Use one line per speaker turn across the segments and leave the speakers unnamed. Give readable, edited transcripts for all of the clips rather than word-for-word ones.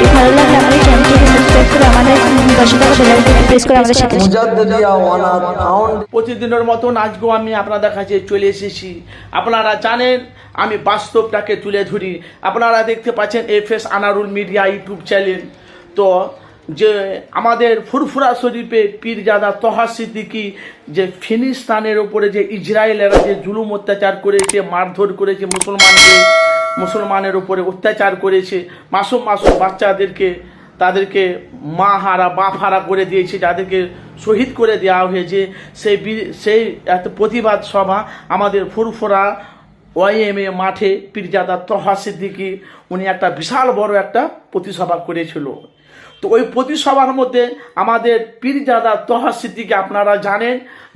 ভিডিওটি ভালো লাগলে আমাদের চ্যানেলটিকে সাবস্ক্রাইব করে আমাদের পাশে থাকা বেল আইকনটি প্রেস করে আমাদের সাথে
প্রতিদিনের মতন আজকেও আমি আপনাদের কাছে চলে এসেছি। আপনারা জানেন আমি বাস্তবটাকে তুলে ধরি। আপনারা দেখতে পাচ্ছেন FS Anarul media YouTube channel. তো যে আমাদের ফুরফুরা শরীফে পীরজাদা তহা সিদ্দিকী যে ফিলিস্তিনের উপরে যে ইসরায়েলেরা যে জুলুম অত্যাচার করেছে, মারধর করেছে, মুসলমানের উপরে অত্যাচার করেছে, মাসুম বাচ্চাদেরকে তাদেরকে মা হারা বাপ হারা করে দিয়েছে, যাদেরকে শহীদ করে দেওয়া হয়েছে, সেই একটা প্রতিবাদ সভা আমাদের ফুরফুরা ওয়াইএমএ মাঠে পীরজাদা তহা সিদ্দিকী উনি একটা বিশাল বড় একটা প্রতিসভা করেছিল। তো ওই প্রতিসভার মধ্যে আমাদের পীরজাদা তহা সিদ্দিকী আপনারা জানেন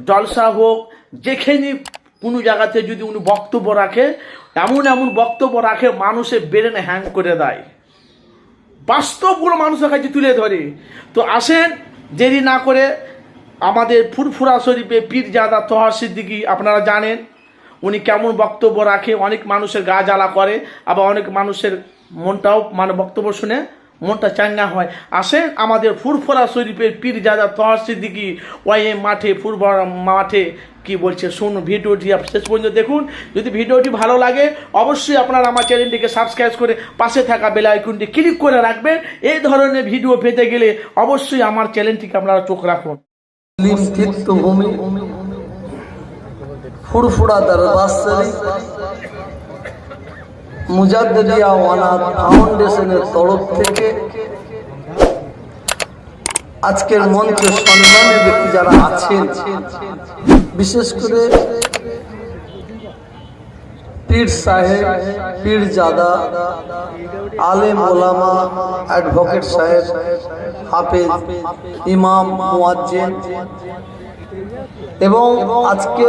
জলসা হোক যেখানে কোনো জায়গাতে যদি উনি বক্তব্য রাখে এমন বক্তব্য রাখে মানুষের ব্রেন হ্যাং করে দেয়, বাস্তবগুলো মানুষের কাছে তুলে ধরে। তো আসেন দেরি না করে আমাদের ফুরফুরা শরীফে পীরজাদা তহা সিদ্দিকী আপনারা জানেন উনি কেমন বক্তব্য রাখে, অনেক মানুষের গা জ্বালা করে, আবার অনেক মানুষের মনটাও বক্তব্য শুনে মনটা চাঙ্গা হয়। আসেন আমাদের ফুরফুরা শরীফের পীরজাদা তহা সিদ্দিকী ওই মাঠে মাঠে কি বলছে শুনুন, ভিডিওটি শেষ পর্যন্ত দেখুন। যদি ভিডিওটি ভালো লাগে অবশ্যই আপনারা আমার চ্যানেলটিকে সাবস্ক্রাইব করে পাশে থাকা বেল আইকনটি ক্লিক করে রাখবেন। এই ধরনের ভিডিও পেতে গেলে অবশ্যই আমার চ্যানেলটিকে আপনারা চোখ রাখুন।
ফুরফুরা দরবার শরীফ মুজাদ্দিদিয়া ওয়ানাত ফাউন্ডেশনের তরফ থেকে আজকের মঞ্চে সম্মানের ব্যক্তি যারা আছেন, বিশেষ করে পীর সাহেব, পীরজাদা, আলেম ওলামা, অ্যাডভোকেট সাহেব, হাফেজ, ইমাম, মুয়াজ্জিন এবং আজকে